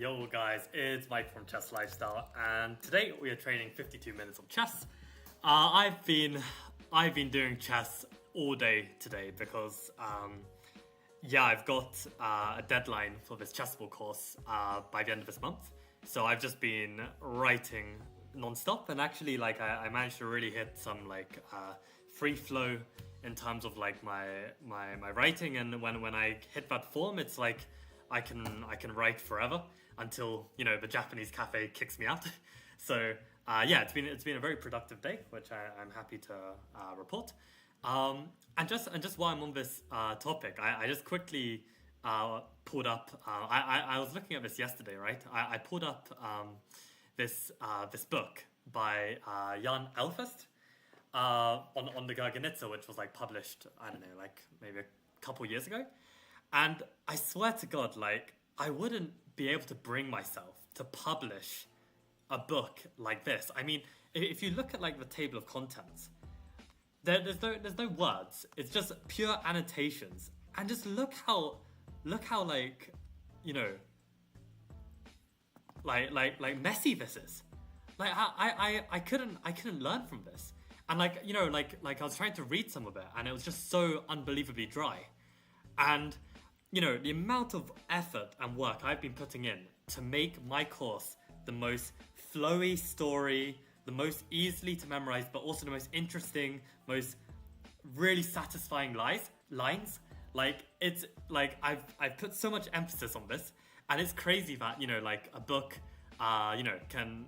Yo guys, it's Mike from Chess Lifestyle, and today we are training 52 minutes of chess. I've been doing chess all day today because I've got a deadline for this Chessable course by the end of this month. So I've just been writing non-stop, and actually I managed to really hit some free flow in terms of my writing, and when I hit that form, it's like I can write forever until the Japanese cafe kicks me out. So it's been a very productive day, which I'm happy to report. And just while I'm on this topic, I just quickly pulled up. I was looking at this yesterday, right? I pulled up this book by Jan Elfest on the Garganitza, which was published, I don't know, maybe a couple years ago. And I swear to God, I wouldn't be able to bring myself to publish a book like this. I mean, if you look at the table of contents, there's no words. It's just pure annotations, and just look how messy this is. I couldn't learn from this, and I was trying to read some of it, and it was just so unbelievably dry, and the amount of effort and work I've been putting in to make my course the most flowy story, the most easily to memorize, but also the most interesting, most really satisfying lines. I've put so much emphasis on this, and it's crazy that a book can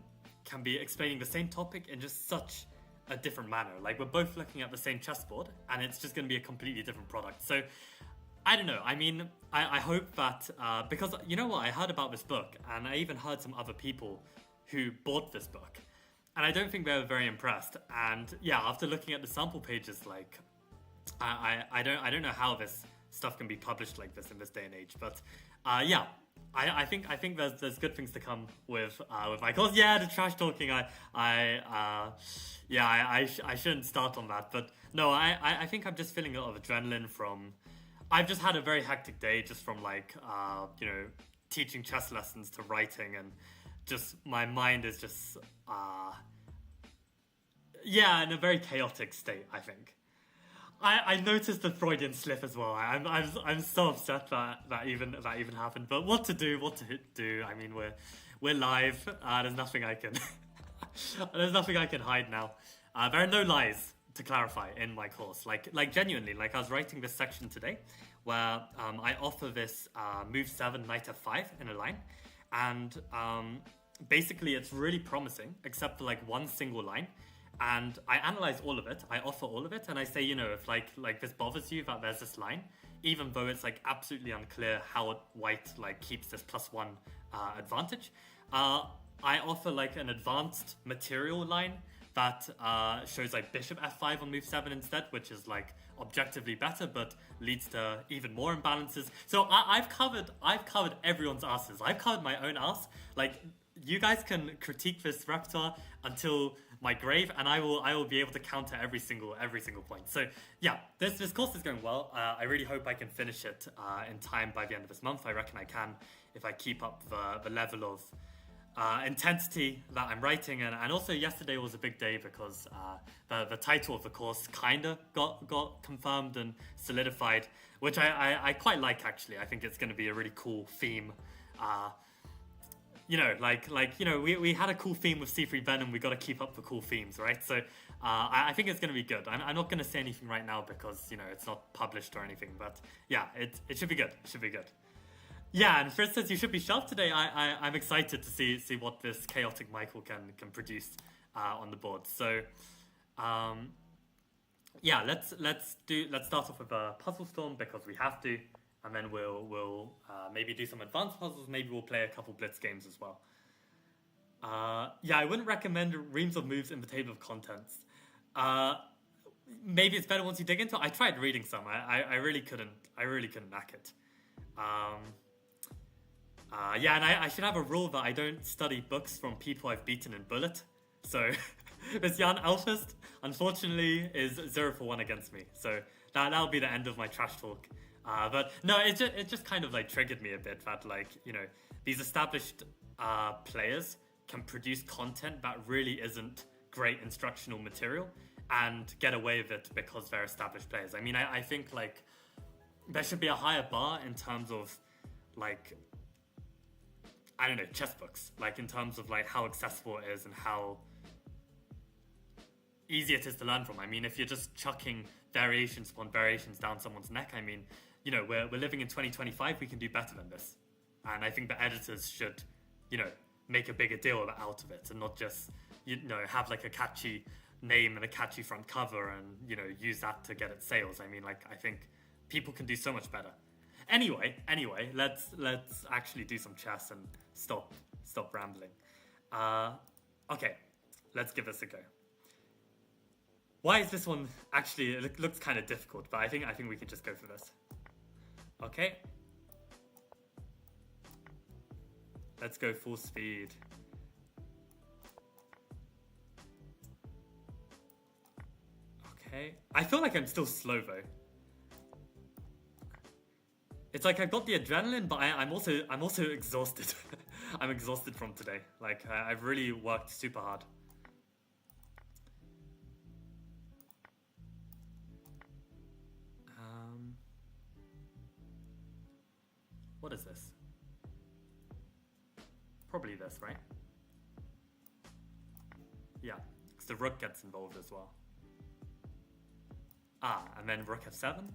be explaining the same topic in just such a different manner. We're both looking at the same chessboard, and it's just going to be a completely different product. So I don't know. I mean, I hope that because I heard about this book, and I even heard some other people who bought this book, and I don't think they were very impressed. And after looking at the sample pages, I don't know how this stuff can be published like this in this day and age. But I think there's good things to come with my course. Yeah, the trash talking. I shouldn't start on that. But no, I think I'm just feeling a lot of adrenaline from. I've just had a very hectic day, just from teaching chess lessons to writing, and just my mind is just in a very chaotic state. I think I noticed the Freudian slip as well. I'm so upset that even happened. But what to do? I mean, we're live. There's nothing I can hide now. There are no lies, to clarify, in my course. Genuinely, I was writing this section today where I offer this move 7 knight f5 in a line, and basically it's really promising except for one single line, and I analyze all of it, I offer all of it, and I say, if this bothers you that there's this line, even though it's absolutely unclear how white keeps this +1 advantage, I offer an advanced material line that shows bishop f5 on move 7 instead, which is objectively better, but leads to even more imbalances. So I've covered everyone's asses. I've covered my own ass. You guys can critique this repertoire until my grave, and I will be able to counter every single point. So this course is going well. I really hope I can finish it in time by the end of this month. I reckon I can, if I keep up the level of intensity that I'm writing, and also yesterday was a big day because the title of the course kinda got confirmed and solidified, which I quite like, actually. I think it's going to be a really cool theme. We had a cool theme with C3 Venom. We got to keep up the cool themes, right? So I think it's going to be good. I'm not going to say anything right now because it's not published or anything, but it should be good. It should be good. Yeah, and for instance, you should be sharp today. I'm excited to see what this chaotic Michael can produce on the board. So, let's start off with a puzzle storm because we have to, and then we'll maybe do some advanced puzzles. Maybe we'll play a couple blitz games as well. I wouldn't recommend reams of moves in the table of contents. Maybe it's better once you dig into it. I tried reading some. I really couldn't knack it. And I should have a rule that I don't study books from people I've beaten in Bullet. So this Jan Elfest, unfortunately, is 0 for 1 against me. So that'll be the end of my trash talk But no, it just kind of like triggered me a bit that like, you know, these established players can produce content that really isn't great instructional material and get away with it because they're established players. I mean, I think like there should be a higher bar in terms of like, I don't know, chess books, like in terms of like how accessible it is and how easy it is to learn from. I mean, if you're just chucking variations upon variations down someone's neck, I mean, you know, we're living in 2025, we can do better than this. And I think the editors should, you know, make a bigger deal out of it and not just, you know, have like a catchy name and a catchy front cover and, you know, use that to get its sales. I mean, like, I think people can do so much better. Anyway, let's actually do some chess and stop rambling. Okay, let's give this a go. Why is this one actually? It looks kind of difficult, but I think we can just go for this. Okay, let's go full speed. Okay, I feel like I'm still slow though. It's like I've got the adrenaline, but I'm also exhausted. I'm exhausted from today. Like I've really worked super hard. What is this? Probably this, right? Yeah, because the rook gets involved as well. And then rook f7.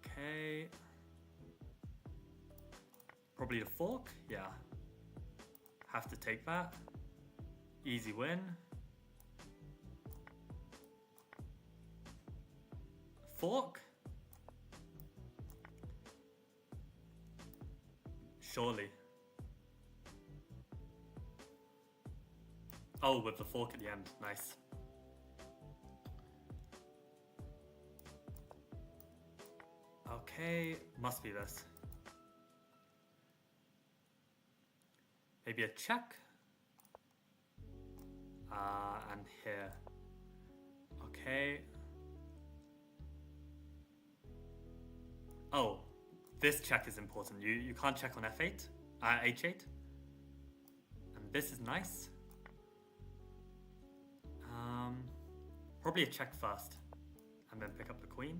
Okay. Probably the fork, yeah. Have to take that. Easy win. Fork? Surely. Oh, with the fork at the end. Nice. Okay, must be this. Maybe a check. And here. Okay. Oh, this check is important. You can't check on f8, h8. And this is nice. Probably a check first, and then pick up the queen.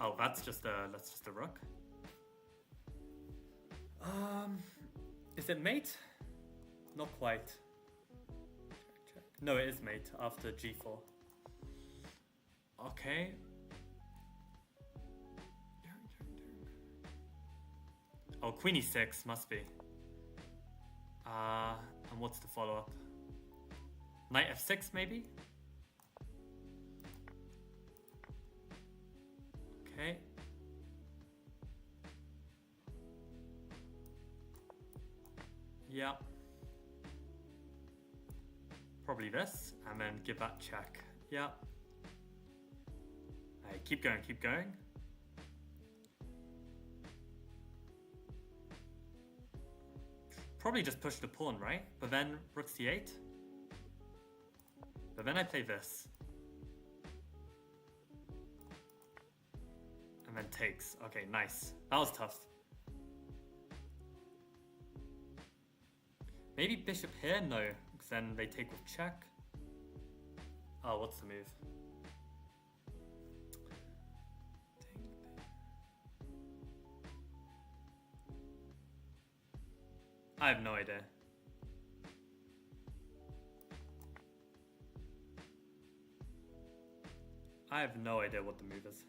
Oh, that's just a rook. Is it mate? Not quite. Check. No, it is mate after g4. Okay. Oh, queen e6 must be. And what's the follow-up? Knight f6 maybe? Okay. Yeah. Probably this, and then give that check. Yeah. Hey, keep going, keep going. Probably just push the pawn, right? But then rook c8. But then I play this. And then takes. Okay, nice. That was tough. Maybe bishop here? No, because then they take with check. Oh, what's the move? I have no idea. I have no idea what the move is.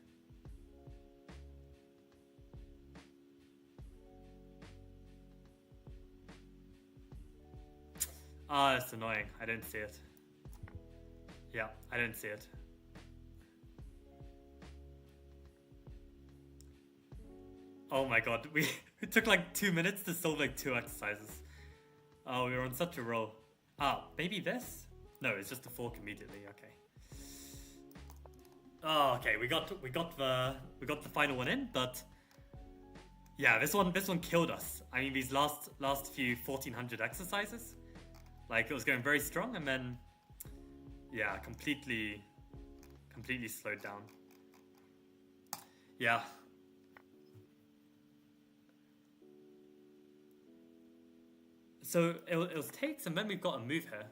Ah, it's annoying. I didn't see it. Yeah, I didn't see it. Oh my god, it took like 2 minutes to solve like 2 exercises. Oh, we were on such a roll. Maybe this? No, it's just a fork immediately. Okay. Oh, okay. We got the final one in, but Yeah, this one killed us. I mean, these last few 1400 exercises, like it was going very strong, and then yeah, completely slowed down. Yeah. So it was takes, and then we've got a move here.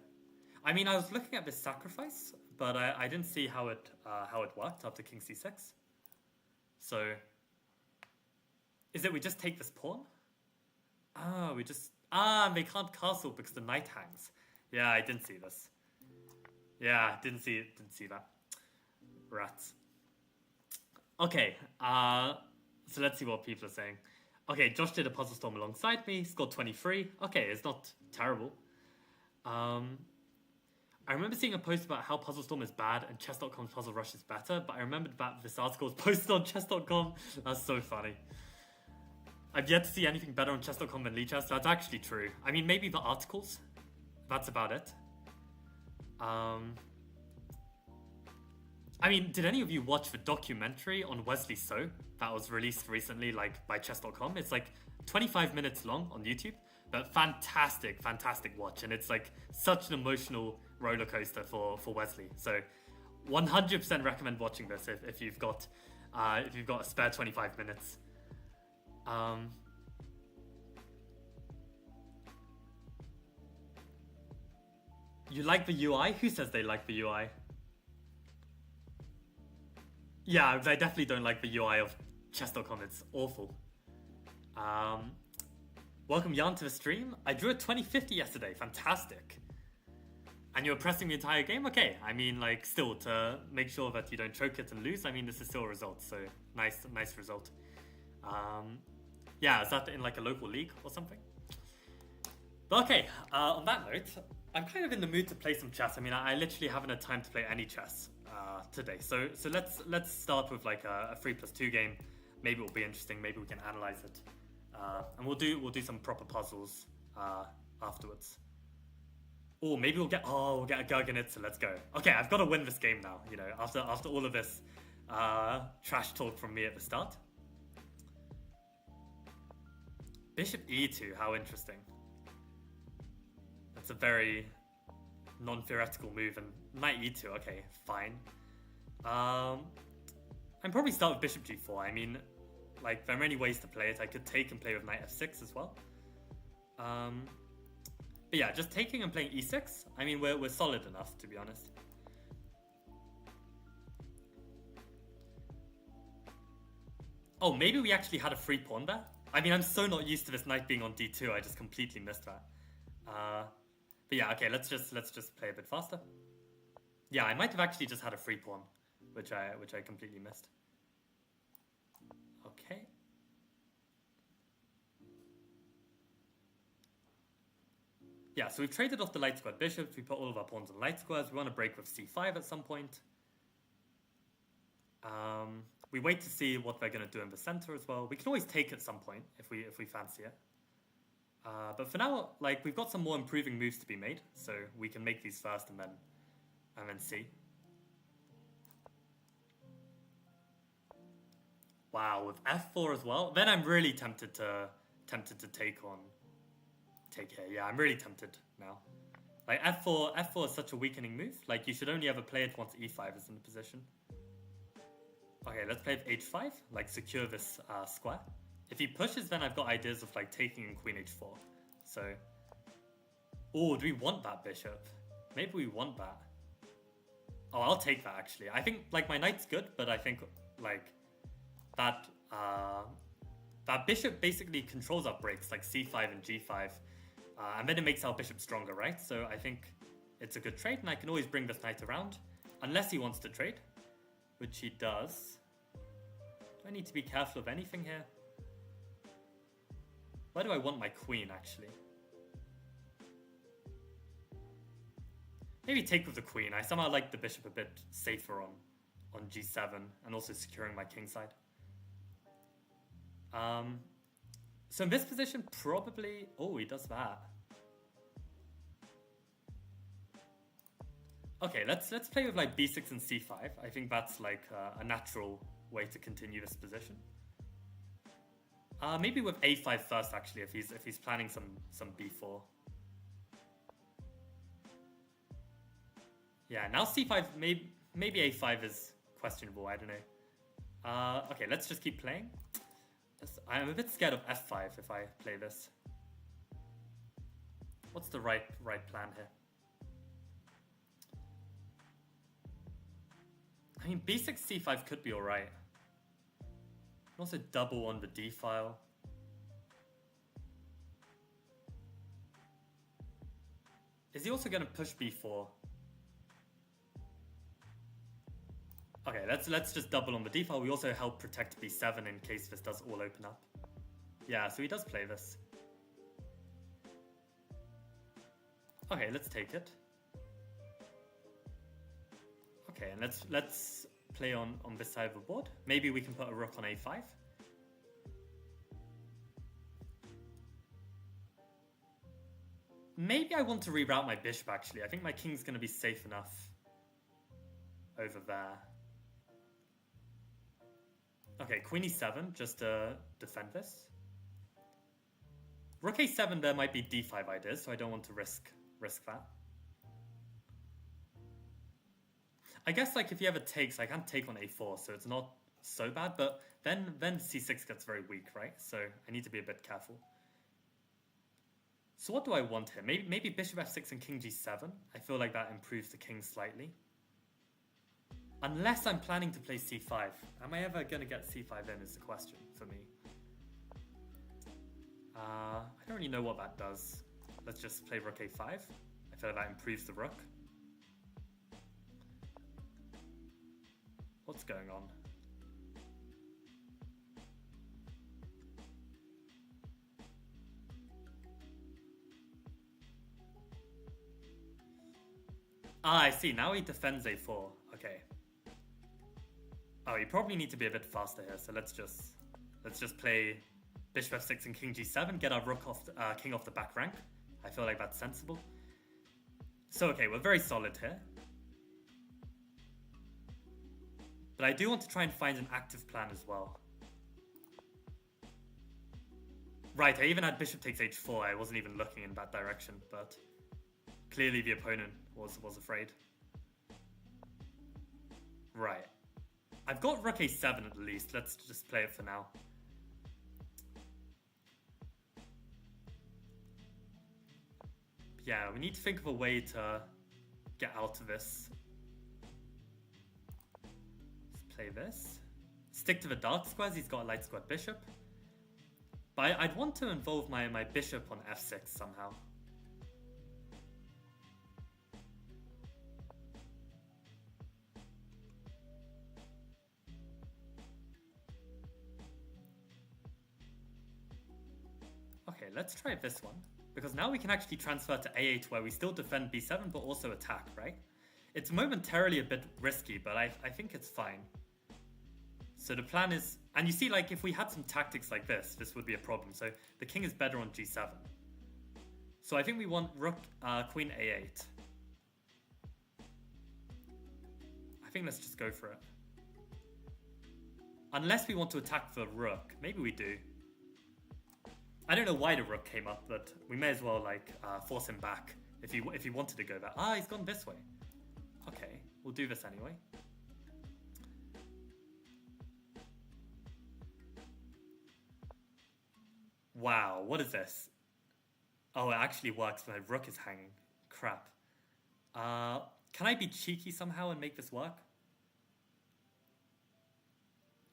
I mean, I was looking at this sacrifice, but I didn't see how it worked after king c6. So is it we just take this pawn? They can't castle because the knight hangs. Yeah, I didn't see this. Yeah, didn't see that. Rats. Okay, so let's see what people are saying. Okay, Josh did a puzzle storm alongside me, scored 23. Okay, it's not terrible. I remember seeing a post about how Puzzle Storm is bad and Chess.com's Puzzle Rush is better, but I remembered that this article was posted on Chess.com. That's so funny. I've yet to see anything better on Chess.com than Lichess. That's actually true. I mean, maybe the articles. That's about it. I mean, did any of you watch the documentary on Wesley So that was released recently, like by Chess.com? It's like 25 minutes long on YouTube, but fantastic watch. And it's like such an emotional roller coaster for Wesley. So 100% recommend watching this if you've got a spare 25 minutes. You like the UI? Who says they like the UI? Yeah, I definitely don't like the UI of chess.com. It's awful. Welcome Jan to the stream. I drew a 2050 yesterday. Fantastic. And you were pressing the entire game? Okay. I mean, like, still, to make sure that you don't choke it and lose, I mean, this is still a result. So, nice result. Yeah, is that in, like, a local league or something? But okay, on that note, I'm kind of in the mood to play some chess. I mean, I literally haven't had time to play any chess today. So let's start with like a 3+2 game. Maybe it'll be interesting. Maybe we can analyze it, and we'll do some proper puzzles afterwards. Oh, maybe we'll get a Gurgenitsa. Let's go. Okay, I've got to win this game now. You know, after all of this trash talk from me at the start. Bishop e2. How interesting. That's a very non-theoretical move, and knight e2, okay, fine. I'd probably start with bishop g4. I mean, like, there are many ways to play it. I could take and play with knight f6 as well. But yeah, just taking and playing e6, I mean, we're solid enough, to be honest. Oh, maybe we actually had a free pawn there? I mean, I'm so not used to this knight being on d2, I just completely missed that. But yeah, okay, let's just play a bit faster. Yeah, I might have actually just had a free pawn, which I completely missed. Okay. Yeah, so we've traded off the light squared bishops. We put all of our pawns on light squares. We want to break with c5 at some point. We wait to see what they're going to do in the center as well. We can always take at some point if we fancy it. But for now, like, we've got some more improving moves to be made, so we can make these first and then see. Wow, with f4 as well. Then I'm really tempted to take here. Yeah, I'm really tempted now. Like f4 is such a weakening move. Like, you should only ever play it once e5 is in the position. Okay, let's play with h5. Like, secure this square. If he pushes, then I've got ideas of like taking in queen h4. So, oh, do we want that bishop? Maybe we want that. Oh, I'll take that actually. I think like my knight's good, but I think like that bishop basically controls our breaks like c5 and g5, and then it makes our bishop stronger, right? So I think it's a good trade, and I can always bring this knight around unless he wants to trade, which he does. Do I need to be careful of anything here? Where do I want my queen, actually? Maybe take with the queen. I somehow like the bishop a bit safer on g7 and also securing my king side. So in this position, probably... Oh, he does that. Okay, let's play with like b6 and c5. I think that's like a natural way to continue this position. Maybe with a5 first, actually, if he's planning some b4. Yeah, now c5, maybe a5 is questionable, I don't know. Okay, let's just keep playing. I'm a bit scared of f5 if I play this. What's the right plan here? I mean, b6, c5 could be alright. Also double on the d file. Is he also going to push b4? Okay, let's just double on the d file. We also help protect b7 in case this does all open up. Yeah, so he does play this. Okay, let's take it. Okay, and let's play on this side of the board. Maybe we can put a rook on a5. Maybe I want to reroute my bishop, actually. I think my king's going to be safe enough over there. Okay, queen e7, just to defend this. Rook a7, there might be d5 ideas, so I don't want to risk that. I guess, like, if he ever takes, I can take on a4, so it's not so bad, but then c6 gets very weak, right? So I need to be a bit careful. So what do I want here? Maybe bishop f6 and king g7. I feel like that improves the king slightly. Unless I'm planning to play c5. Am I ever going to get c5 in is the question for me. I don't really know what that does. Let's just play rook a5. I feel like that improves the rook. What's going on? Ah, I see. Now he defends a4. Okay. Oh, you probably need to be a bit faster here. So let's just play bishop f6 and king g7. Get our rook off, king off the back rank. I feel like that's sensible. So okay, we're very solid here. But I do want to try and find an active plan as well. Right, I even had bishop takes h4. I wasn't even looking in that direction, but clearly the opponent was afraid. Right. I've got rook a7 at least. Let's just play it for now. Yeah, we need to think of a way to get out of this. Let's play this. Stick to the dark squares. He's got a light squared bishop. But I'd want to involve my bishop on f6 somehow. Okay, let's try this one. Because now we can actually transfer to a8 where we still defend b7 but also attack, right? It's momentarily a bit risky, but I think it's fine. So the plan is... And you see, like, if we had some tactics like this, this would be a problem. So the king is better on g7. So I think we want rook, queen a8. I think let's just go for it. Unless we want to attack the rook. Maybe we do. I don't know why the rook came up, but we may as well, like, force him back if he wanted to go back. Ah, he's gone this way. Okay, we'll do this anyway. Wow, what is this? Oh, it actually works. My rook is hanging. Crap. Can I be cheeky somehow and make this work?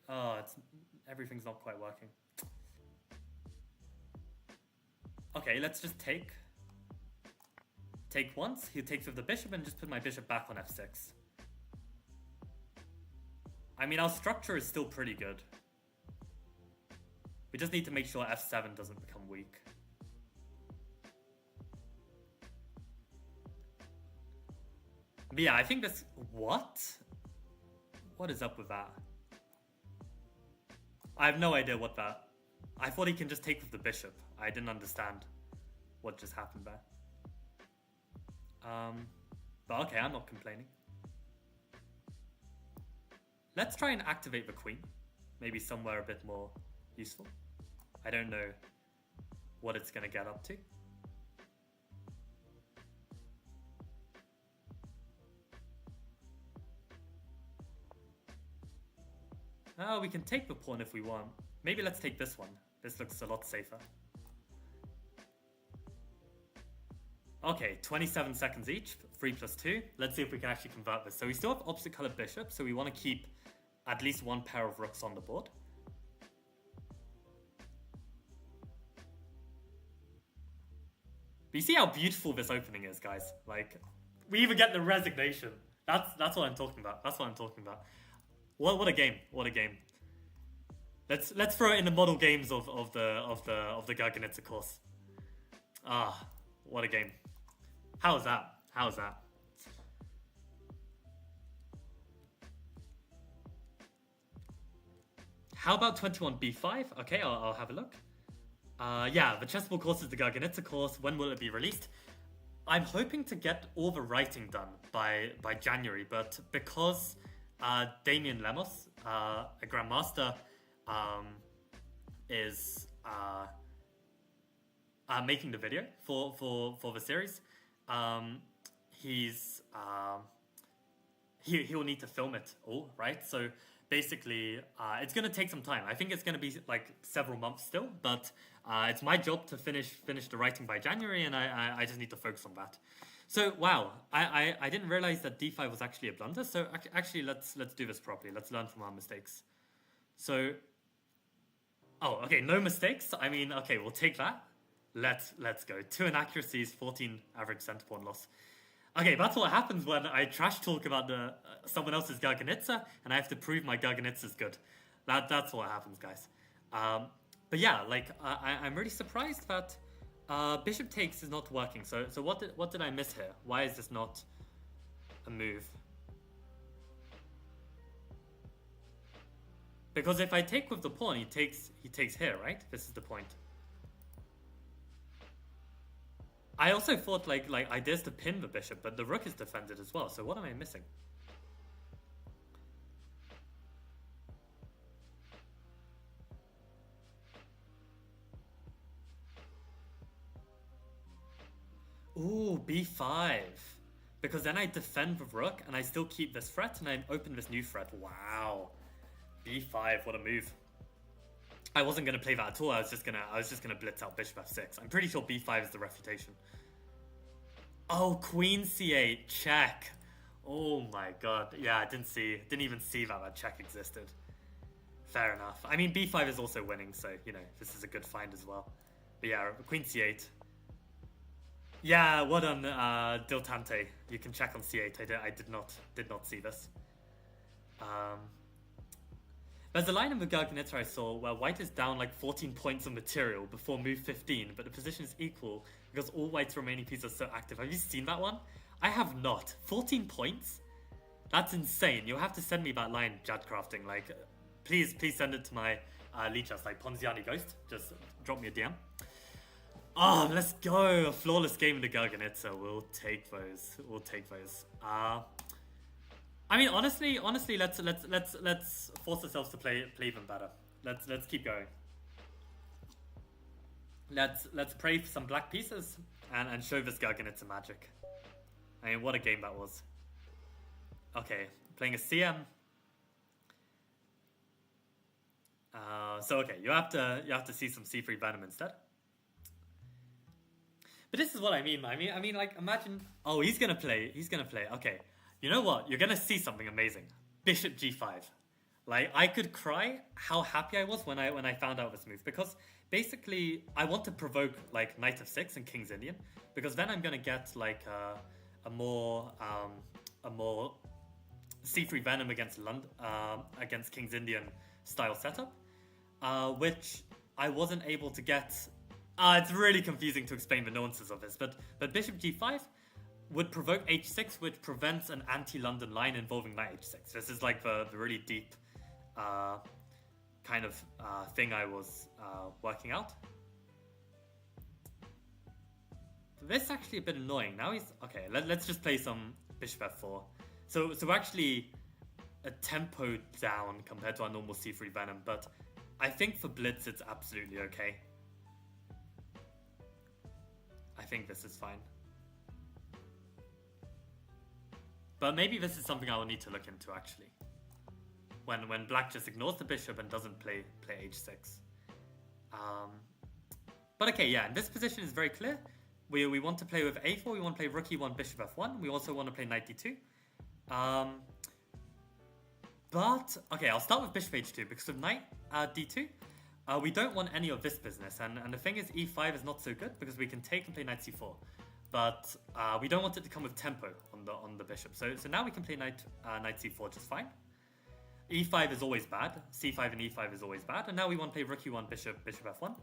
Oh, everything's not quite working. Okay, let's just take. Take once. He takes with the bishop and just put my bishop back on f6. I mean, our structure is still pretty good. We just need to make sure f7 doesn't become weak. But yeah, I think this... What? What is up with that? I have no idea what that... I thought he can just take with the bishop. I didn't understand what just happened there. But okay, I'm not complaining. Let's try and activate the queen. Maybe somewhere a bit more useful. I don't know what it's going to get up to. Oh, we can take the pawn if we want. Maybe let's take this one. This looks a lot safer. Okay, 27 seconds each, 3 plus 2. Let's see if we can actually convert this. So we still have opposite colored bishop, so we want to keep at least one pair of rooks on the board. But you see how beautiful this opening is, guys? Like, we even get the resignation. That's what I'm talking about. That's what I'm talking about. What a game! What a game! Let's throw it in the model games of the Garganitsa course. Ah, what a game! How's that? How's that? How about 21b5? Okay, I'll have a look. Yeah, the Chessable course is the Garganitsa course. When will it be released? I'm hoping to get all the writing done by January, but because Damien Lemos, a grandmaster, is making the video for the series. He'll need to film it all, right? So basically, it's gonna take some time. I think it's gonna be like several months still, but it's my job to finish the writing by January, and I just need to focus on that. So wow, I didn't realize that d5 was actually a blunder. So actually, let's do this properly. Let's learn from our mistakes. So, oh, okay, no mistakes. I mean, okay, we'll take that. Let's go. 2 inaccuracies, 14 average center pawn loss. Okay, that's what happens when I trash talk about someone else's Garganitsa, and I have to prove my Garganitsa is good. That's what happens, guys. But yeah, like I'm really surprised that bishop takes is not working. So what did I miss here? Why is this not a move? Because if I take with the pawn, he takes here, right? This is the point. I also thought like ideas to pin the bishop, but the rook is defended as well. So what am I missing? Ooh, b5. Because then I defend with rook and I still keep this threat and I open this new threat. Wow. b5, what a move. I wasn't gonna play that at all. I was just gonna blitz out bishop f6. I'm pretty sure b5 is the refutation. Oh, queen c8, check. Oh my god. Yeah, I didn't even see that check existed. Fair enough. I mean, b5 is also winning, so you know this is a good find as well. But yeah, queen c8. Yeah, well done, Diltante. You can check on c8. I did not see this. There's a line in the Garganitsa I saw where white is down like 14 points of material before move 15, but the position is equal because all white's remaining pieces are so active. Have you seen that one? I have not. 14 points? That's insane. You'll have to send me that line, Jadcrafting. Like, please send it to my Lichess, like Ponziani Ghost. Just drop me a DM. Oh, let's go. A flawless game in the Garganitsa. We'll take those. We'll take those. I mean, honestly, let's force ourselves to play even better. Let's keep going. Let's pray for some black pieces and show this Garganitsa magic. I mean, what a game that was. Okay, playing a CM. So okay, you have to see some C3 Venom instead. But this is what I mean. I mean, like, imagine. Oh, he's gonna play. Okay. You know what? You're gonna see something amazing. Bishop g5. Like, I could cry how happy I was when I found out this move, because basically I want to provoke like knight f6 and king's Indian, because then I'm gonna get like a more c3 Venom against king's Indian style setup, which I wasn't able to get. It's really confusing to explain the nuances of this, but bishop g5 would provoke h6, which prevents an anti-London line involving knight h6. This is like the really deep kind of thing I was working out. This is actually a bit annoying. Now he's... Okay, let's just play some bishop f4. So actually a tempo down compared to our normal c3 Venom, but I think for blitz it's absolutely okay. I think this is fine. But maybe this is something I will need to look into actually. When black just ignores the bishop and doesn't play h6. But okay, yeah, and this position is very clear. We want to play with a4, we want to play rook e1, bishop f1. We also want to play knight d2. But, okay, I'll start with bishop h2 because with knight d2, we don't want any of this business. And the thing is, e5 is not so good because we can take and play knight c4. But we don't want it to come with tempo on the bishop. So now we can play knight c4 just fine. e5 is always bad. c5 and e5 is always bad. And now we want to play rook e1, bishop f1.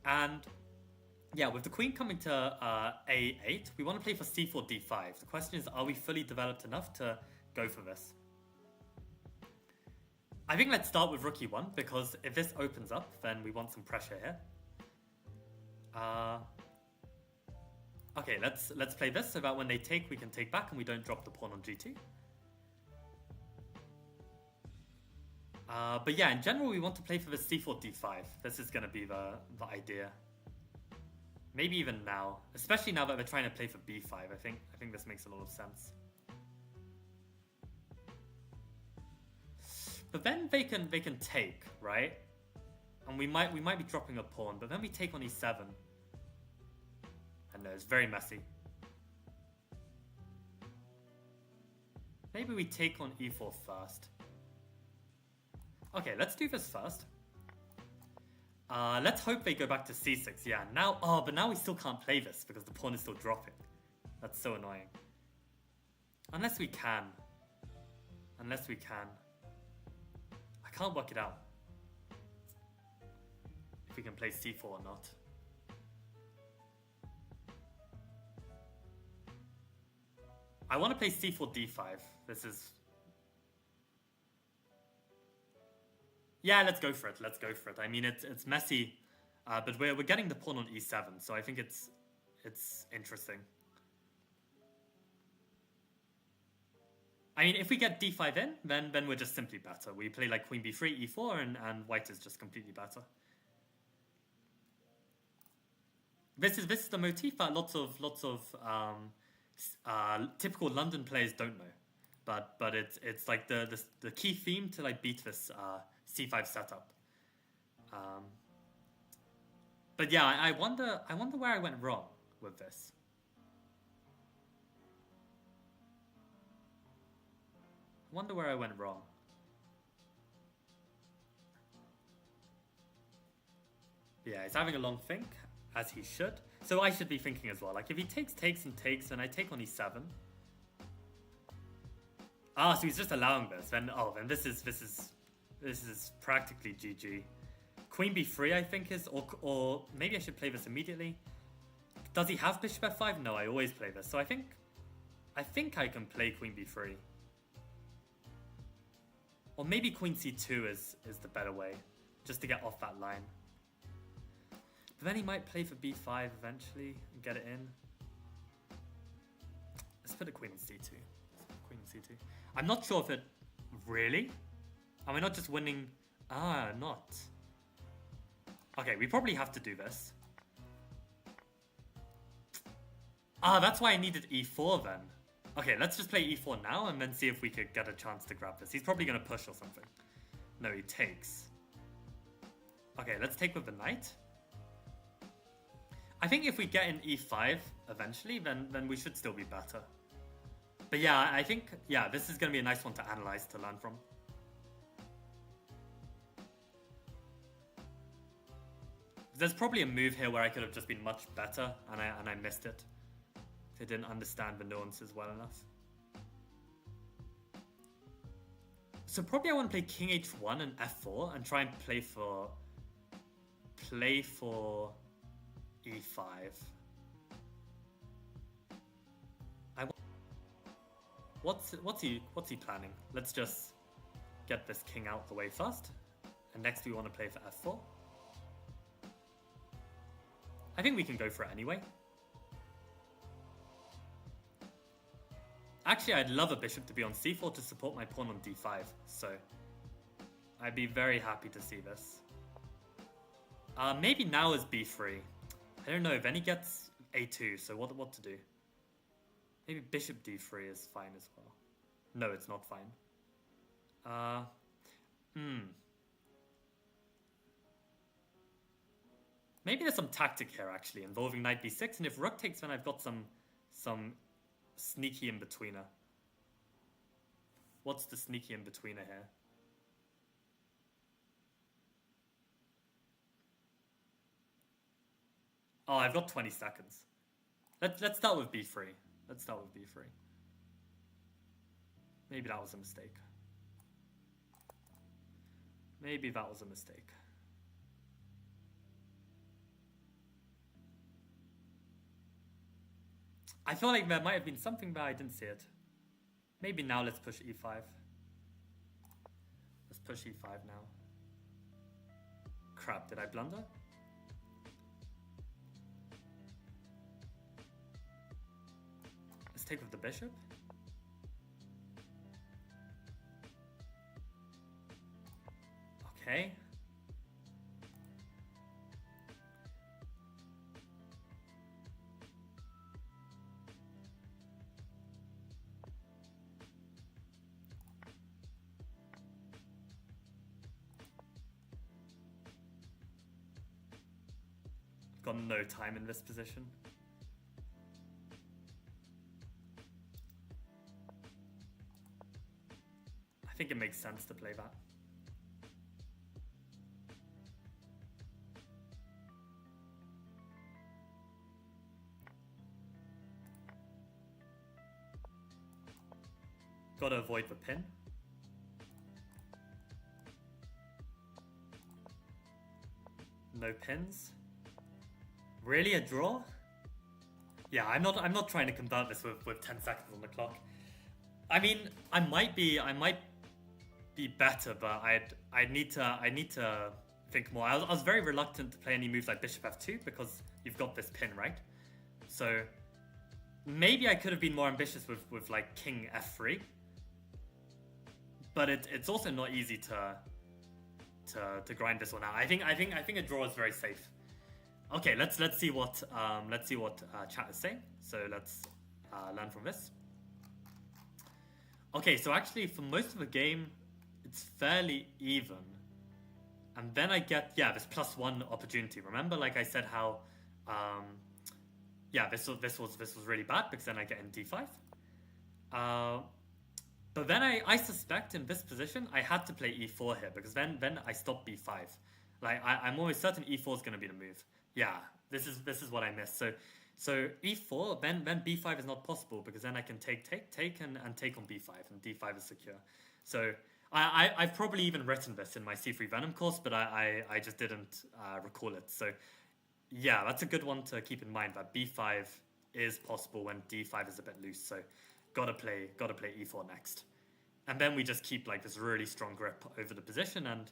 And yeah, with the queen coming to a8, we want to play for c4, d5. The question is, are we fully developed enough to go for this? I think let's start with rook e1, because if this opens up, then we want some pressure here. Okay, let's play this so that when they take, we can take back and we don't drop the pawn on g2. But yeah, in general, we want to play for the c4, d5. This is going to be the idea. Maybe even now, especially now that they're trying to play for b5. I think this makes a lot of sense. But then they can take, right? And we might be dropping a pawn, but then we take on e7. And no, it's very messy. Maybe we take on e4 first. Okay, let's do this first. Let's hope they go back to c6. Yeah, now... Oh, but now we still can't play this because the pawn is still dropping. That's so annoying. Unless we can. Unless we can. I can't work it out. If we can play c4 or not. I want to play c4, d5. This is... Yeah, let's go for it. Let's go for it. I mean, it's messy, but we're getting the pawn on e7, so I think it's interesting. I mean, if we get d5 in, then we're just simply better. We play like queen b3, e4, and white is just completely better. This is the motif that lots of typical London players don't know, but it's like the key theme to like beat this c5 setup. But yeah, I wonder where I went wrong with this. I wonder where I went wrong. Yeah, he's having a long think, as he should. So I should be thinking as well. Like if he takes, and I take on e7. Ah, so he's just allowing this. Then this is practically GG. Queen b3, I think is, or maybe I should play this immediately. Does he have bishop f5? No, I always play this. So I think I can play queen b3. Or maybe queen c2 is the better way, just to get off that line. But then he might play for b5 eventually and get it in. Let's put a queen in c2. Queen in c2. I'm not sure if it... Really? Am I not just winning? Ah, not. Okay, we probably have to do this. Ah, that's why I needed e4 then. Okay, let's just play e4 now and then see if we could get a chance to grab this. He's probably going to push or something. No, he takes. Okay, let's take with the knight. I think if we get in e5 eventually, then we should still be better. But yeah, I think, yeah, this is going to be a nice one to analyze, to learn from. There's probably a move here where I could have just been much better, and I missed it. I didn't understand the nuances well enough. So probably I want to play king h1 and f4 and try and play for e5. What's he planning? Let's just get this king out the way first, and next we want to play for f4. I think we can go for it anyway. Actually, I'd love a bishop to be on c4 to support my pawn on d5, so I'd be very happy to see this. Maybe now is b3. I don't know. Then he gets a2. So what to do? Maybe bishop d3 is fine as well. No, it's not fine. Maybe there's some tactic here actually involving knight b6, and if rook takes, then I've got some sneaky in-betweener. What's the sneaky in-betweener here? Oh, I've got 20 seconds. Let's start with b3. Let's start with b3. Maybe that was a mistake. Maybe that was a mistake. I feel like there might have been something, but I didn't see it. Maybe now let's push e5. Let's push e5 now. Crap, did I blunder? Let's take with the bishop. Okay. Got no time in this position. I think it makes sense to play that. Gotta avoid the pin. No pins. Really, a draw? Yeah, I'm not trying to convert this with 10 seconds on the clock. I mean, I might be better, but I need to think more. I was very reluctant to play any moves like bishop f2 because you've got this pin, right? So maybe I could have been more ambitious with like king f3. But it's also not easy to grind this one out. I think a draw is very safe. Okay, let's see what chat is saying. So let's learn from this. Okay, so actually for most of the game, it's fairly even, and then I get this +1 opportunity. Remember, like I said, how this was really bad because then I get in d5. But then I suspect in this position I had to play e4 here because then I stop b5. Like I'm almost certain e4 is going to be the move. Yeah, this is what I missed. So e4, then b5 is not possible because then I can take and take on b5, and d5 is secure. So I've probably even written this in my c3 Venom course, but I just didn't recall it. So yeah, that's a good one to keep in mind, that b5 is possible when d5 is a bit loose. So gotta play e4 next, and then we just keep like this really strong grip over the position, and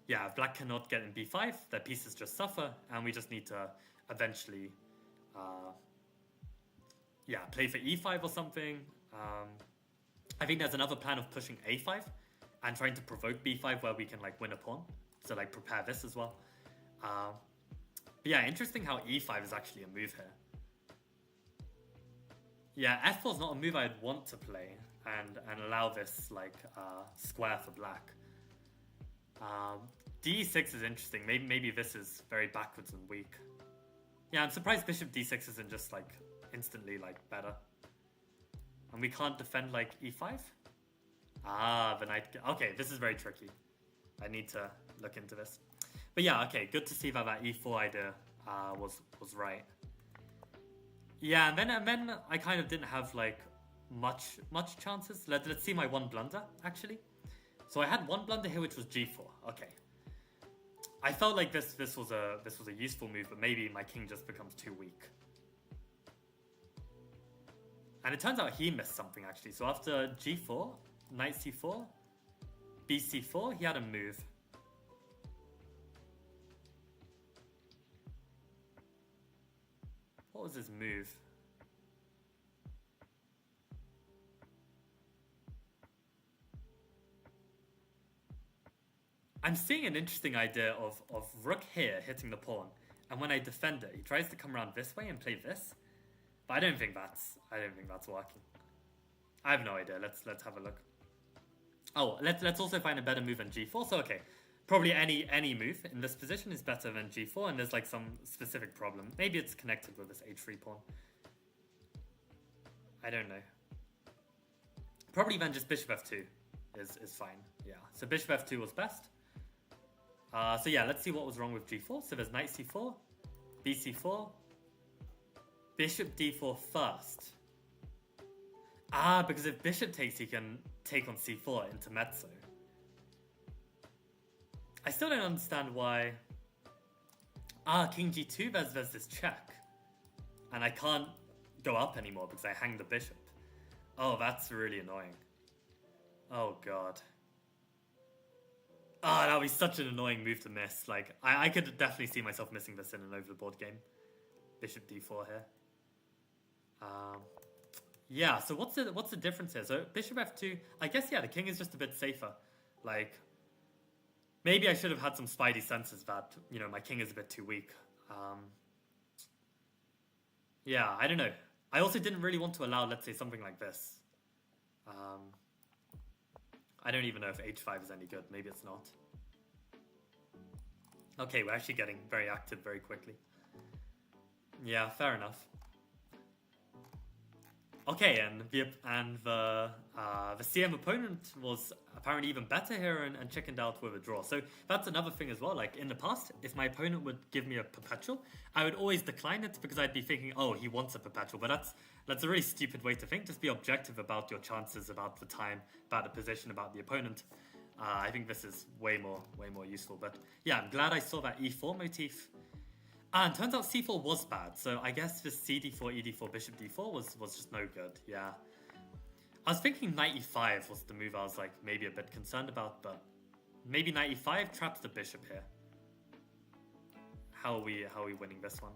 if black cannot get in b5, their pieces just suffer, and we just need to eventually play for e5 or something. I think there's another plan of pushing a5 and trying to provoke b5 where we can like win a pawn, so like prepare this as well. But yeah, interesting how e5 is actually a move here. Yeah, f4 is not a move I'd want to play and allow this like square for black. d6 is interesting. Maybe this is very backwards and weak. Yeah, I'm surprised bishop d6 isn't just like instantly like better. And we can't defend like e5? The knight. Okay, this is very tricky. I need to look into this. But yeah, okay, good to see that e4 idea was right. Yeah, and then I kind of didn't have like much chances. Let's see my one blunder actually. So I had one blunder here, which was g4. Okay. I felt like this was a useful move, but maybe my king just becomes too weak. And it turns out he missed something actually. So after g4, knight c4, bc4, he had a move. What was his move? I'm seeing an interesting idea of rook here hitting the pawn, and when I defend it, he tries to come around this way and play this. But I don't think that's working. I have no idea. Let's have a look. Oh, let's also find a better move than g4. So okay, probably any move in this position is better than g4, and there's like some specific problem. Maybe it's connected with this h3 pawn. I don't know. Probably then just bishop f2 is fine. Yeah. So bishop f2 was best. So yeah, let's see what was wrong with g4. So there's knight c4, bc4, bishop d4 first. Because if bishop takes, he can take on c4 intermezzo. I still don't understand why. King g2, there's this check. And I can't go up anymore because I hang the bishop. Oh, that's really annoying. Oh, God. That would be such an annoying move to miss. Like, I could definitely see myself missing this in an over-the-board game. Bishop d4 here. Yeah, so what's the difference here? So bishop f2, I guess, yeah, the king is just a bit safer. Like, maybe I should have had some spidey senses that, you know, my king is a bit too weak. Yeah, I don't know. I also didn't really want to allow, let's say, something like this. I don't even know if h5 is any good. Maybe it's not. Okay, we're actually getting very active very quickly. Yeah, fair enough. Okay, and the CM opponent was apparently even better here and chickened out with a draw. So that's another thing as well. Like in the past, if my opponent would give me a perpetual, I would always decline it because I'd be thinking, oh, he wants a perpetual. But that's a really stupid way to think. Just be objective about your chances, about the time, about the position, about the opponent. I think this is way more useful. But yeah, I'm glad I saw that e4 motif. And turns out c4 was bad, so I guess this cd4, ed4, bishop d4 was just no good, yeah. I was thinking knight e5 was the move I was like maybe a bit concerned about, but maybe knight e5 traps the bishop here. How are we winning this one?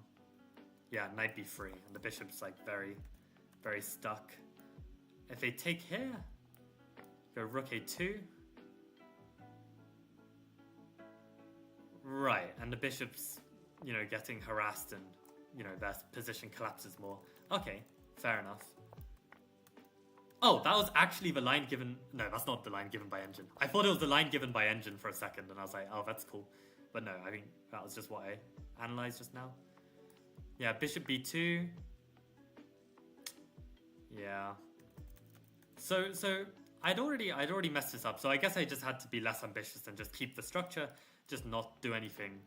Yeah, knight b3, and the bishop's like very, very stuck. If they take here, go rook a2. Right, and the bishop's, you know, getting harassed and, you know, their position collapses more. Okay, fair enough. Oh, that was actually the line given... No, that's not the line given by Engine. I thought it was the line given by Engine for a second, and I was like, oh, that's cool. But no, I think that was just what I analyzed just now. Yeah, bishop b2. Yeah. So I'd already messed this up, so I guess I just had to be less ambitious and just keep the structure, just not do anything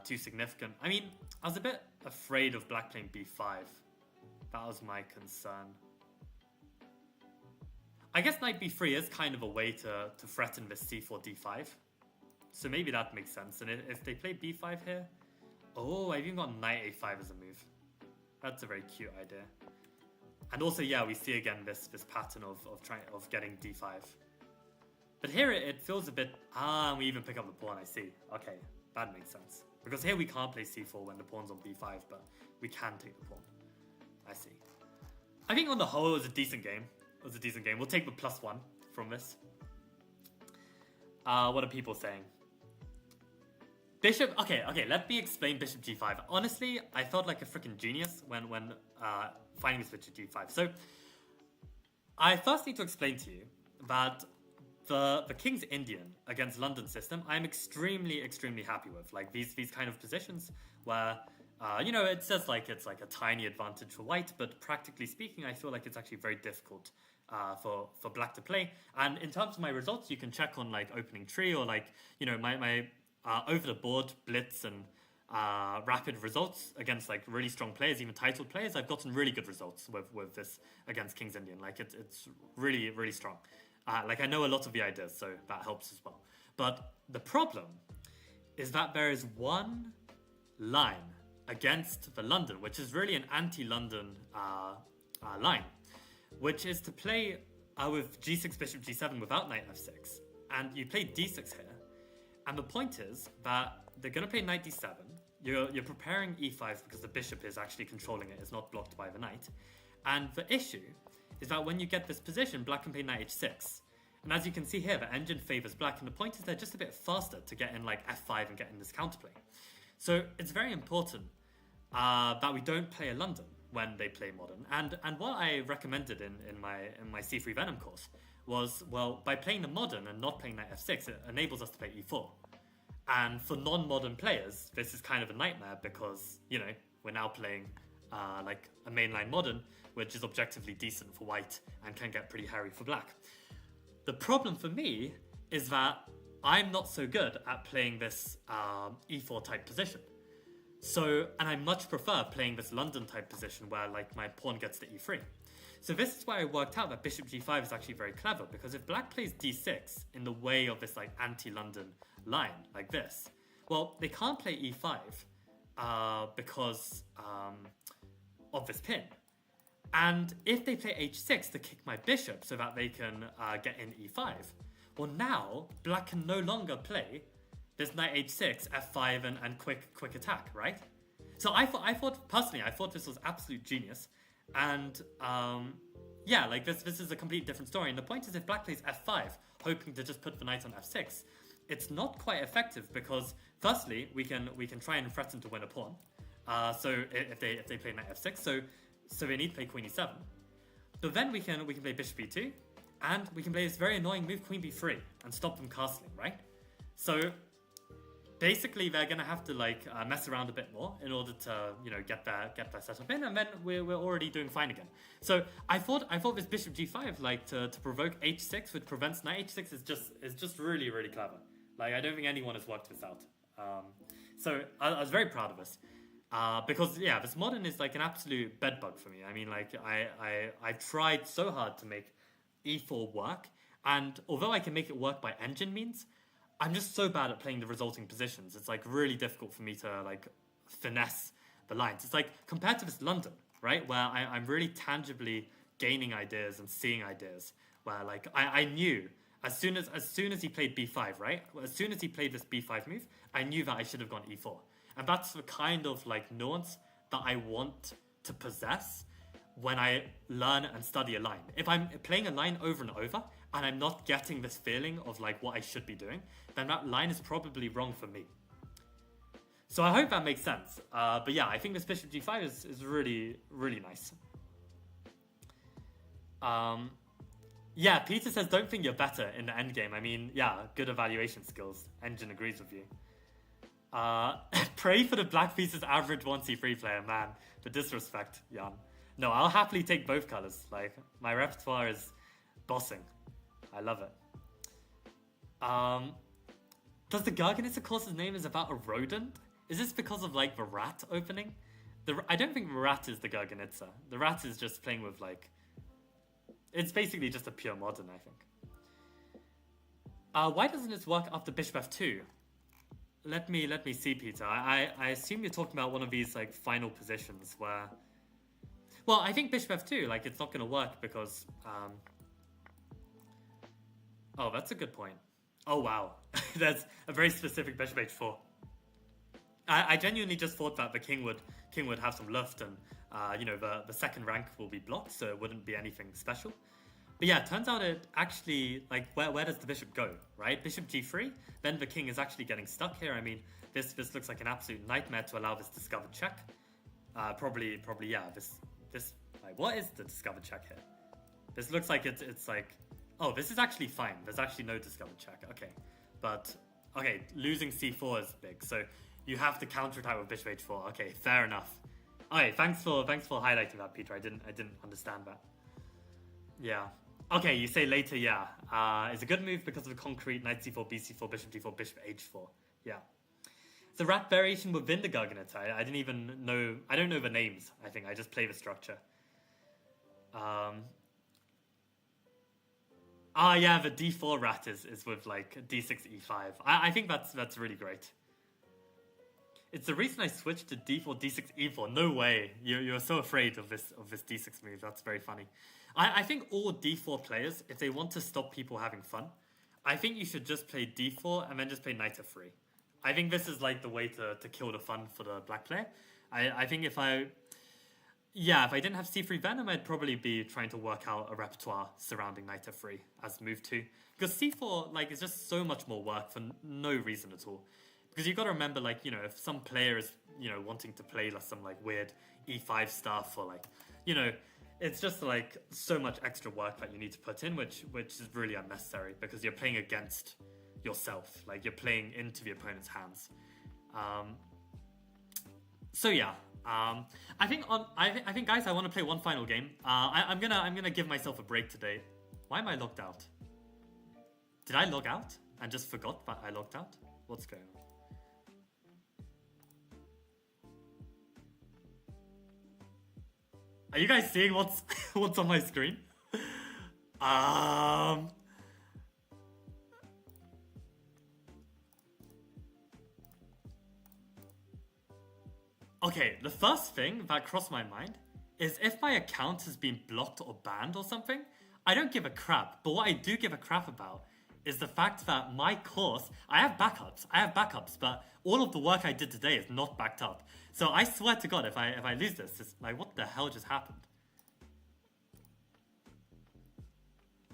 too significant. I mean, I was a bit afraid of black playing b5. That was my concern. I guess knight b3 is kind of a way to threaten this c4 d5. So maybe that makes sense. And if they play b5 here... Oh, I've even got knight a5 as a move. That's a very cute idea. And also, yeah, we see again this pattern of getting d5. But here it feels a bit... we even pick up the pawn, I see. Okay. That makes sense. Because here we can't play c4 when the pawn's on b5, but we can take the pawn. I see. I think on the whole, it was a decent game. We'll take the +1 from this. What are people saying? Bishop... Okay, let me explain bishop g5. Honestly, I felt like a freaking genius when finding this bishop g5. So, I first need to explain to you that the King's Indian against London system, I'm extremely happy with. Like these kind of positions where, you know, it says like it's like a tiny advantage for white, but practically speaking, I feel like it's actually very difficult for black to play. And in terms of my results, you can check on like opening tree or like, you know, my over the board blitz and rapid results against like really strong players, even titled players. I've gotten really good results with this against King's Indian. Like it's really strong. Like I know a lot of the ideas, so that helps as well. But the problem is that there is one line against the London, which is really an anti-London line, which is to play with g6, bishop g7 without knight f6. And you play d6 here. And the point is that they're going to play knight d7. You're preparing e5 because the bishop is actually controlling it. It's not blocked by the knight. And the issue is that when you get this position, black can play knight h6. And as you can see here, the engine favors black, and the point is they're just a bit faster to get in like f5 and get in this counterplay. So it's very important that we don't play a London when they play modern. And what I recommended in my C3 Venom course was, well, by playing the modern and not playing knight f6, it enables us to play e4. And for non-modern players, this is kind of a nightmare because, you know, we're now playing like a mainline modern, which is objectively decent for white and can get pretty hairy for black. The problem for me is that I'm not so good at playing this e4 type position. So, and I much prefer playing this London type position where like my pawn gets to e3. So this is why I worked out that bishop g5 is actually very clever, because if black plays d6 in the way of this like anti-London line like this, well, they can't play e5 because of this pin. And if they play h6 to kick my bishop so that they can get in e5, well, now black can no longer play this knight h6, f5, and quick attack, right? So I thought personally, I thought this was absolute genius. And yeah, like this is a complete different story. And the point is, if black plays f5, hoping to just put the knight on f6, it's not quite effective because firstly, we can try and threaten to win a pawn. So if they play knight f6, so they need to play queen e7. But then we can play bishop e2, and we can play this very annoying move queen b3 and stop them castling, right? So basically, they're gonna have to like mess around a bit more in order to, you know, get their setup in, and then we're already doing fine again. So I thought this bishop g5 like to provoke h6, which prevents knight h6 is just really clever. Like I don't think anyone has worked this out. So I was very proud of this. Because yeah, this modern is like an absolute bedbug for me. I mean, like I tried so hard to make e4 work, and although I can make it work by engine means, I'm just so bad at playing the resulting positions. It's like really difficult for me to like finesse the lines. It's like compared to this London, right, where I'm really tangibly gaining ideas and seeing ideas. Where like I knew as soon as he played b5, right, as soon as he played this b5 move, I knew that I should have gone e4. And that's the kind of like nuance that I want to possess when I learn and study a line. If I'm playing a line over and over and I'm not getting this feeling of like what I should be doing, then that line is probably wrong for me. So I hope that makes sense. But yeah, I think this bishop g5 is really nice. Yeah, Peter says, don't think you're better in the endgame. I mean, yeah, good evaluation skills. Engine agrees with you. Pray for the black pieces average 1c3 player, man. The disrespect, Jan. No, I'll happily take both colors. Like, my repertoire is bossing. I love it. Does the Garganitsa course's name is about a rodent? Is this because of, like, the rat opening? I don't think the rat is the Garganitsa. The rat is just playing with, like... It's basically just a pure modern, I think. Why doesn't this work after bishop f2? Let me see, Peter. I assume you're talking about one of these like final positions where... Well, I think bishop f2, like, it's not going to work because... Oh, that's a good point. Oh, wow. There's a very specific bishop h4. I genuinely just thought that the king would have some luft and, you know, the second rank will be blocked, so it wouldn't be anything special. But yeah, it turns out it actually, like, where does the bishop go, right? Bishop g3, then the king is actually getting stuck here. I mean, this looks like an absolute nightmare to allow this discovered check. Probably, yeah, this, like, what is the discovered check here? This looks like it's like, oh, this is actually fine. There's actually no discovered check, okay. But, okay, losing c4 is big, so you have to counterattack with bishop h4. Okay, fair enough. Okay, thanks for highlighting that, Peter. I didn't understand that. Yeah. Okay, you say later, yeah. It's a good move because of the concrete knight c4, bc4, bishop d4, bishop h4. Yeah. It's a rat variation within the Garganitsa. I didn't even know... I don't know the names, I think. I just play the structure. Yeah, the d4 rat is with, like, d6, e5. I think that's really great. It's the reason I switched to d4, d6, e4. No way. You're so afraid of this d6 move. That's very funny. I think all d4 players, if they want to stop people having fun, I think you should just play d4 and then just play knight f3. I think this is like the way to kill the fun for the black player. I think if I Yeah, if I didn't have C3 Venom, I'd probably be trying to work out a repertoire surrounding Knight F3 as move 2. Because C4, like, is just so much more work for no reason at all. Because you've got to remember, like, you know, if some player is, you know, wanting to play like, some, like, weird E5 stuff or, like, you know, it's just, like, so much extra work that you need to put in, which is really unnecessary because you're playing against yourself. Like, you're playing into the opponent's hands. So, yeah. I think guys, I want to play one final game. I'm gonna give myself a break today. Why am I logged out? Did I log out and just forgot that I logged out? What's going on? Are you guys seeing what's what's on my screen? Okay, the first thing that crossed my mind is if my account has been blocked or banned or something, I don't give a crap. But what I do give a crap about is the fact that my course, I have backups, but all of the work I did today is not backed up. So I swear to God, if I lose this, it's like, what the hell just happened?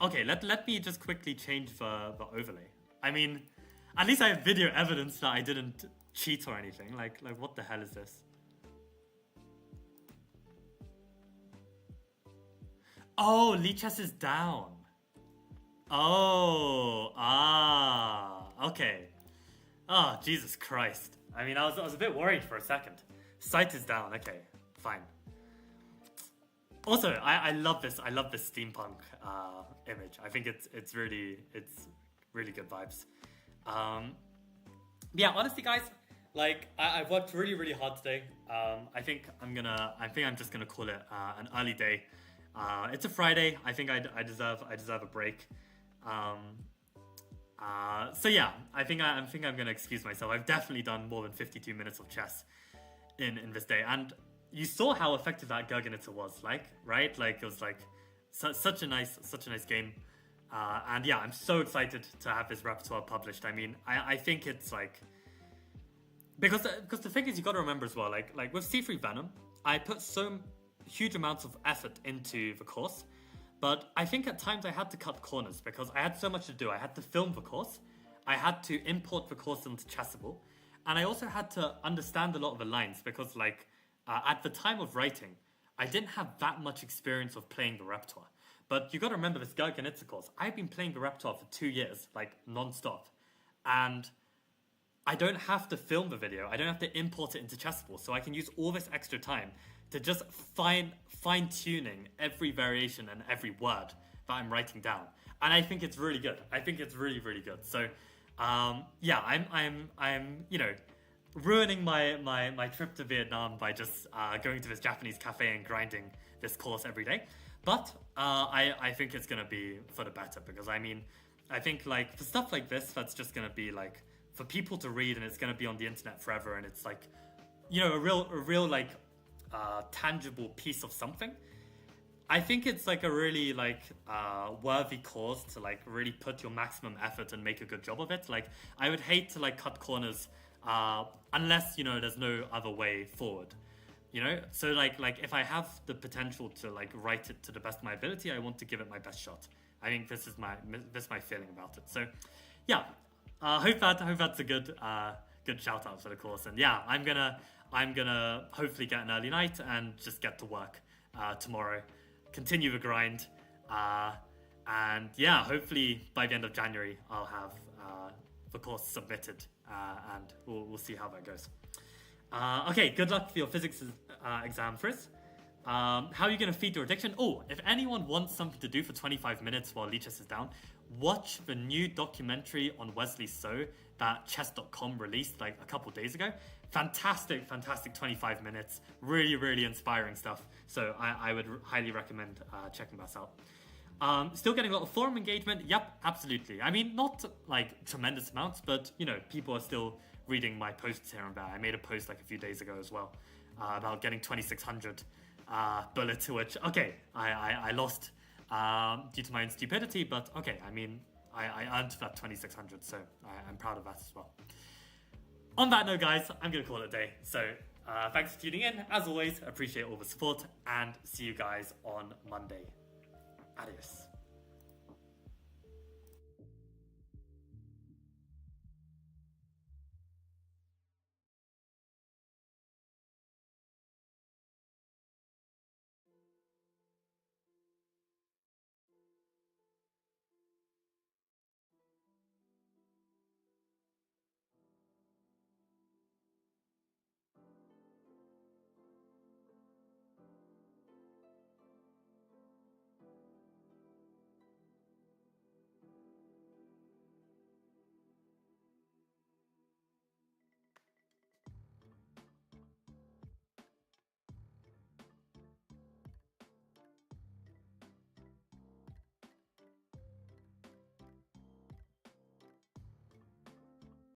Okay, let me just quickly change the overlay. I mean, at least I have video evidence that I didn't cheat or anything. Like what the hell is this? Oh, Lichess is down. Oh, okay. Oh, Jesus Christ. I mean, I was a bit worried for a second. Site is down. Okay, fine. Also, I love this. I love this steampunk image. I think it's really good vibes. Yeah, honestly, guys, like I've worked really hard today. I think I'm just gonna call it an early day. It's a Friday. I think I deserve a break. So yeah, I think I'm gonna excuse myself. I've definitely done more than 52 minutes of chess in this day, and you saw how effective that Gurgenitzer was, like, right? Like it was like such a nice game. And yeah, I'm so excited to have this repertoire published. I mean, I think it's like because the thing is, you got to remember as well, like with C3 Venom, I put so huge amounts of effort into the course, but I think at times I had to cut corners because I had so much to do. I had to film the course, I had to import the course into Chessable, and I also had to understand a lot of the lines because, like, at the time of writing, I didn't have that much experience of playing the repertoire. But you got to remember this Gurgenitzer course. I've been playing the repertoire for 2 years, like non-stop, and I don't have to film the video. I don't have to import it into Chessable, so I can use all this extra time to just fine-tuning every variation and every word that I'm writing down. And I think it's really good. I think it's really good. So, yeah, I'm you know, ruining my trip to Vietnam by just going to this Japanese cafe and grinding this course every day. But I think it's gonna be for the better because I mean, I think like for stuff like this, that's just gonna be like for people to read and it's gonna be on the internet forever. And it's like, you know, a real like tangible piece of something. I think it's like a really like worthy cause to like really put your maximum effort and make a good job of it. Like I would hate to like cut corners unless, you know, there's no other way forward. You know, so like if I have the potential to like write it to the best of my ability, I want to give it my best shot. I think this is my feeling about it. So, yeah, hope that's a good shout out for the course. And yeah, I'm gonna hopefully get an early night and just get to work tomorrow, continue the grind, and yeah, hopefully by the end of January I'll have the course submitted, and we'll see how that goes. Okay, good luck for your physics exam, Frizz. How are you going to feed your addiction? Oh, if anyone wants something to do for 25 minutes while Lichess is down, watch the new documentary on Wesley So that chess.com released like a couple days ago. Fantastic 25 minutes. Really inspiring stuff. So I would highly recommend checking that out. Still getting a lot of forum engagement. Yep, absolutely. I mean, not like tremendous amounts, but you know, people are still reading my posts here and there. I made a post like a few days ago as well about getting 2600 bullets, which, okay, I lost due to my own stupidity, but okay, I mean, I earned that 2600, so I'm proud of that as well. On that note, guys, I'm going to call it a day. So Thanks for tuning in. As always, appreciate all the support, and see you guys on Monday. Adios.